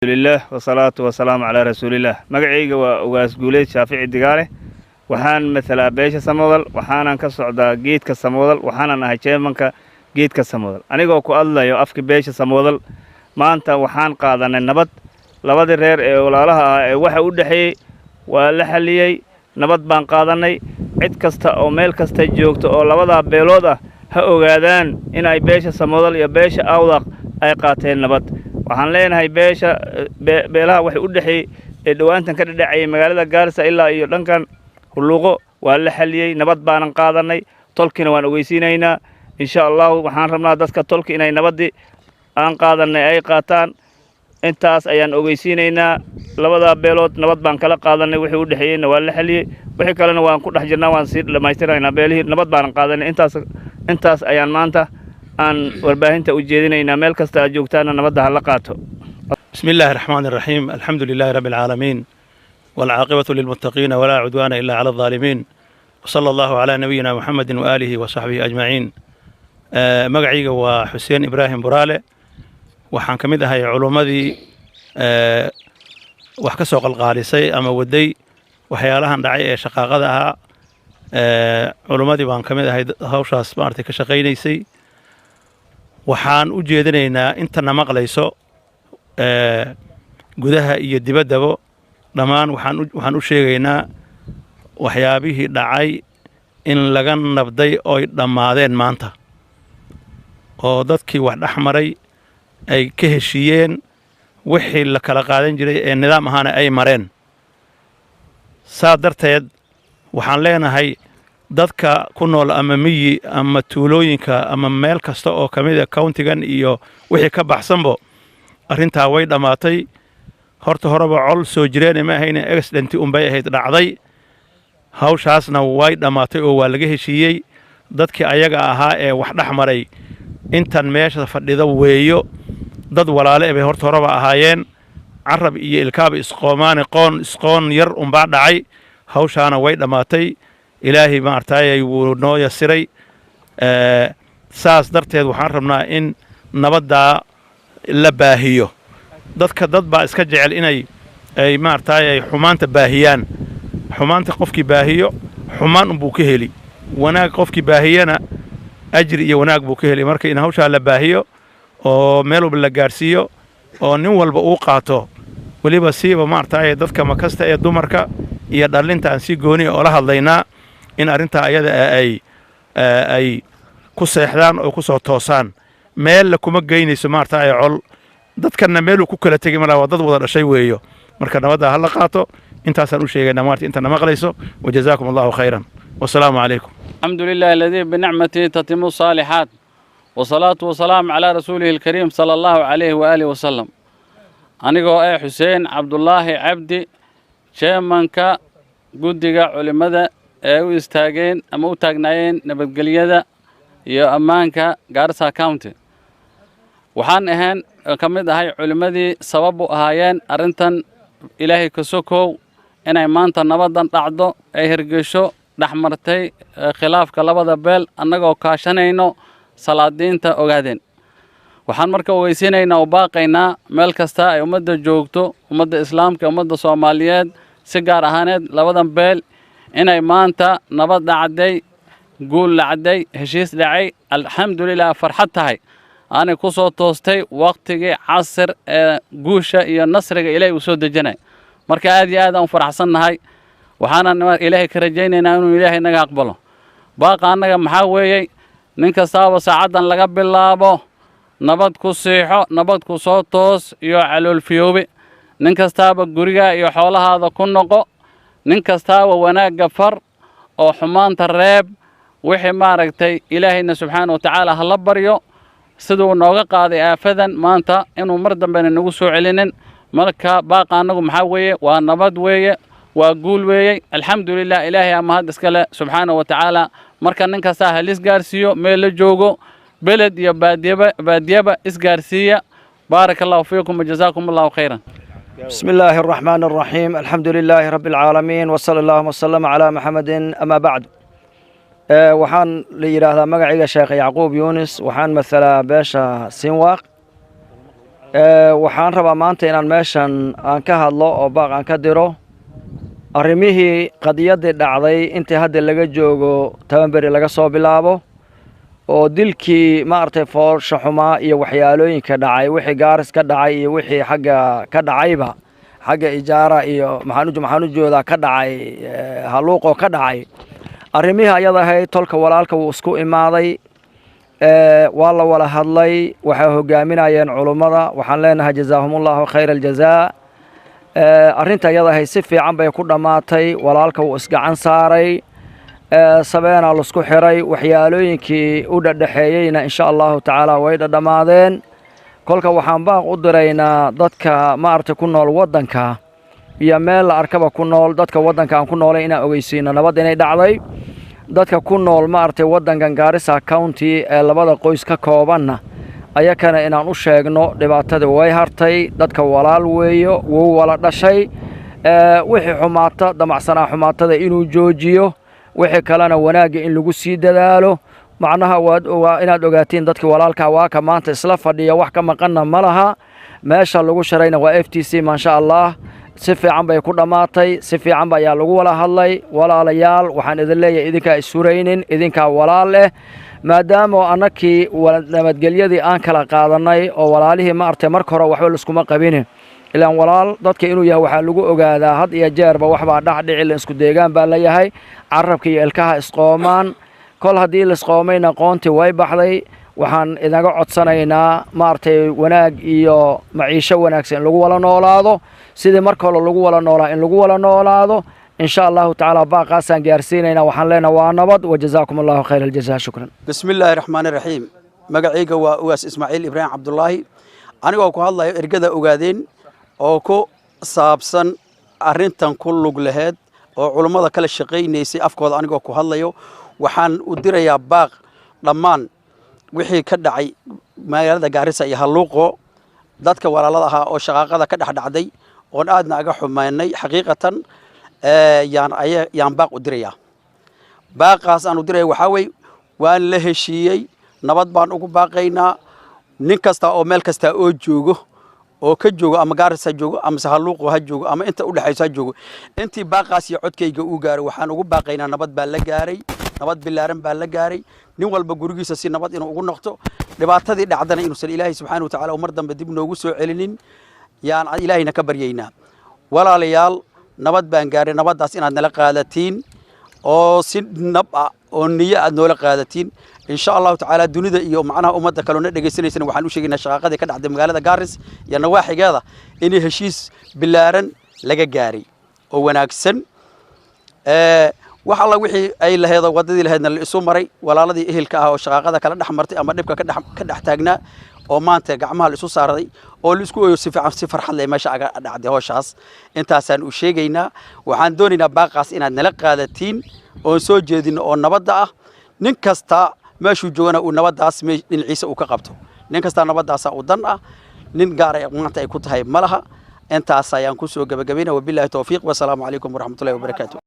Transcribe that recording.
لله والصلاة والسلام على رسول الله مقعيق واسقولي شافعي الدقالة وحان مثلا بيش سمودل وحانا كسعدا جيد كسمودل وحانا نهايشي منك جيد كسمودل أنيقو كو الله يوافك بيش سمودل ما أنت وحان قادنا النبض لبضي رير ولالها وحا ودحي ولحليي نبض بان قادناي عد كستا أو ميل كستا جوجتا أو لبضا بيلودا ha ogaadaan in ay beesha Samodal iyo beesha Awdaq ay qaateen nabad waxaan leenahay beelaha wax u dhaxay ee dhawaantan ka dhacay magaalada Gaarisa ilaa iyo dhankan huluuqo waa la xaliyay nabad baanan qaadanay tolkina waan ogeysiinaynaa insha Allah waxaan rabnaa dadka tolka inay nabadi aan qaadanay ay qaataan intaas ayaan ogeysiinaynaa labada beelood nabad baan kala qaadanay wixii u dhaxayna waa la xaliyay wixii kalena waan ku dhex jirnaa waan si dhamaystiraynaa beelihii nabad baanan qaadanay intaas ayaan maanta aan warbaahinta u jeedinaynaa meel kasta aad joogtaana nabadda ha la qaato بسم الله الرحمن الرحيم الحمد لله رب العالمين والعاقبة للمتقين ولا عدوان إلا على الظالمين وصلى الله على نبينا محمد وآله وصحبه أجمعين مقعيق وحسين إبراهيم برالة وحان كمدها علومدي وحكسوق القالسي أما ودي وحيالها دعي شقاقدها علومدي baan kamid ahay hawshaas maartay ka shaqeynaysay waxaan u jeedinaynaa inta maqlayso gudaha iyo dibadaba dhamaan waxaan u sheegaynaa waxyaabihii dhacay in laga nabday oo dhamaadeen maanta oo dadkii wax dhaxmaray ay ka heshiiyeen wixii la kala qaadan jiray ee nidaam ahaana ay mareen saadarteed waxaan leenahay dadka ku nool ama miyi ama tuulooyinka ama meel kasta oo kamid ah countigan iyo wixii ka baxsanbo arintaa way dhamaatay horeba col soo jireen ma ahayn accident bay ahayd dhacday hawshaasna way dhamaatay oo waa laga heshiiyay dadkii ayaga ahaa ee wax dhaxmaray intan meesha fadhida weeyo dad walaale ay horeba ahaayeen carab iyo ilkaab isqoon yar baa dhacay hawshaana way dhamaatay ilaahi ma artay wuu noo yasiray saas darteed waxaan rabnaa in nabadda la baahiyo dad baa iska jecel inay ay ma artay xumaanta baahiyaan xumaanta qofkii baahiyo xumaan buu ka heli wanaag qofkii baahiyana ajri iyo wanaag buu ka heli marka in hawsha la baahiyo oo meel walba la gaarsiiyo oo nin walba uu qaato waliba siiba ma artay dadka ma kasta ee dumarka iyo dhalinta aan si gooni oo la hadlaynaa in arinta ayada ay ku seexdaan oo ku soo toosaan meel la kuma geynayso maarta ay col dadkana meel ku kala tagay malaa dad wada dhashay weeyo marka nabadda hal la qaato intaasaan u sheegaynaa maarta inta maqlayso wajazaakumullahu khayran wassalaamu alaykum alhamdulillahi alladhi bi ni'matihi tatimmu salihat wassalatu wassalamu ala rasulihi alkarim sallallahu alayhi wa alihi wa sallam anigoo Xuseen Cabdullaahi Cabdi chairmanka guddiga culimada ee u istaageen ama u taagnaayeen nabadgelyada iyo ammaanka Gaarisa County waxaan ahaan kamid ahay culimadii sabab u ahaayeen arintan Ilaahay ka sokow inay maanta nabadan dhacdo ay hirgasho dhaxmartay khilaafka labada beel annagoo kaashanayno salaadiinta ogaadeen waxaan marka ogeysiinaynaa oo baaqaynaa meel kasta ay ummadda joogto ummadda islaamka ummadda Soomaaliyeed si gaar ahaaneed labadan beel inay maanta nabad dhacday guul dhacday heshiis dhacay alxamdulillah farxad tahay aanay ku soo toostay waqtigii casr ee guusha iyo nasriga Ilaahay u soo dejinay marka aad iyo aad aan faraxsanahay waxaana Ilaahay ka rajaynaynaa inuu Ilaahay naga aqbalo baaqa anaga maxaa weeyay nin kastaaba saacadan laga bilaabo nabad ku siixo nabad ku soo toos iyo calool fiyoobe nin kastaaba guriga iyo xoolahaada ku noqo nin kastaaba wanaaga far oo xumaanta reeb wixii maaragtay Ilaahayna subhanahu wa ta'ala hala baryo sidoo nooga qaaday aafadan maanta inuu mar dambe nagu soo celinin marka baaqa anagu maxaa weeye waa nabad weeye waa guul weeye alxamdulillah Ilaahay ama had iskale subhanahu wa ta'ala marka nin kasta halis gaarsiyo meel la joogo بلد يا باديبة إسقارسية بارك الله فيكم وجزاكم الله خيرا بسم الله الرحمن الرحيم الحمد لله رب العالمين وصلى الله وسلم على محمد أما بعد وحان ليرى هذا مقعي الشيخ يعقوب يونس وحان مثل باشا سنواق waxaan rabaa maanta inaan meeshan aan ka hadlo oo baaq aan ka diro arrimihii qadiyadii dhacday intii hadda laga joogo Tabanberi laga soo bilaabo oo dilkii maartay foolsha xumaa iyo waxyaalooyinka dhacay wixii gaaris ka dhacay iyo wixii xagga ka dhacayba xagga ijaara iyo maxaan u joodaa ka dhacay haluuqo ka dhacay arrimihii ayada ahayd tolka walaalka wuu isku imaaday waa la wada hadlay waxay hogaaminayeen culimada waxaan leenahay jazaahumullahu khayra aljazaa arrinta ayada ahayd si fiican bay ku dhamaatay walaalka wuu isgacan saaray sabeena la isku xiray waxyaalooyinkii u dhadhaxeeyayna insha Allahu tacaala way dhamaadeen kolka waxaan baaq u diraynaa dadka maartay ku nool wadanka iyo meel la arkaba ku nool dadka wadanka aan ku noolay inaan ogeysiino nabad inay dhacday dadka ku nool maartay wadankan Garissa County ee labada qoys ka koobanna ayakana inaan u sheegno dhibaatada way hartay dadka walaal weeyo wuu wala dhashay wixii xumaata damacsanaa xumaatada inuu joojiyo wixii kalena wanaaga in lagu sii dadaalo macnaha inaad ogaatiin dadka walaalka waa ka maanta isla fadhiya wax ka maqanna malaha meesha lagu sharayna waa FTC ma sha Allah si fiican bay ku dhamaatay si fiican ayaa lagu wala hadlay walaalayaal waxaan idin leeyahay idinka isuraynin idinka walaal leh maadaama annakii nabadgelyadii aan kala qaadanay oo walaalihii maartay marka hore waxba iskuma qabin ilaan walaal dadka inuu yahay waxa lagu ogaadaa had iyo jeerba waxba dhaxdhici la isku deegaan baa la yahay carabka iyo ilkaha isqoomaan kol hadii la isqoomayna qoonti way baxday waxaan inaga codsanaynaa maartay wanaag iyo maciisho wanaagsan lagu wala noolaado sidii marka hore lagu wala noolaa in lagu wala noolaado insha Allah taala baaqasan gaarsiinayna waxaan leenahay waa nabad wajazaakumullahu khayral jazaa shukran bismillaahir rahmaanir rahiim magacayga waa Uwaas Ismaaciil Ibrahim Cabdullaahi anigoo ku hadlayo ergada ogaadeen oo ku saabsan arrintan ku lug lahayd oo culimada kala shaqeynaysay afkooda anigoo ku hadlayo waxaan u dirayaa baaq dhammaan wixii ka dhacay magaalada Garissa iyo haluuqo dadka walaalada ahaa oo shaqaaqada ka dhaxdhacday oo aadna aga xumaynay xaqiiqatan yaan baaq u dirayaa baaqaas aan u diray waxa way waan la heshiiyay nabad baan ugu baaqaynaa nin kasta oo meel kasta oo joogo oo ka joogo ama Garissa joogo ama haluuqo ha joogo ama inta u dhaxaysa joogo intii baaqaas iyo codkayga uu gaaray waxaan ugu baaqaynaa nabad baa la gaaray nabad bilaaran baa la gaaray nin walba gurigiisa si nabad inuu ugu noqdo dhibaatadii dhacdana inuu Ilaahay subhanahu wa ta'ala mar dambe dib noogu soo celinin yaan Ilaahayna ka baryaynaa walaalayaal nabad baan gaaray nabadaas inaad nala qaadatiin oo si nab ah oo niyo aad noola qaadatiin insha Allah ta'ala dunida iyo macnaha ummadda kale oo dhageysanaysan waxaan u sheegaynaa shaqaqadii ka dhacday magaalada Garissa iyo nawaaxigeeda in heshiis bilaaran laga gaaray oo wanaagsan wax alla wixii ay lahayd wadadii lahaydna la isu maray walaaladii ehelka ah oo shaqaqada kala dhaxmartay ama dhibka ka dhax taagnaa oo maanta gacmaha la isu saaray oo la isku ooyo si fiican si farxad leh meesha aga dhacday hawshaas intaasaan u sheegaynaa waxaan doonaynaa baaqaas inaad nala qaadatiin oo soo jeedino oo nabadda ah nin kasta meeshuu joogana uu nabadaas dhinaciisa uu ka qabto nin kasta nabadaas uu dan ah nin gaar ah maanta ay ku tahay malaha intaas ayaan ku soo gabagabeynaa wabillahi tawfiiq wa salaamu alaykum wa rahmatullahi wa barakaatuh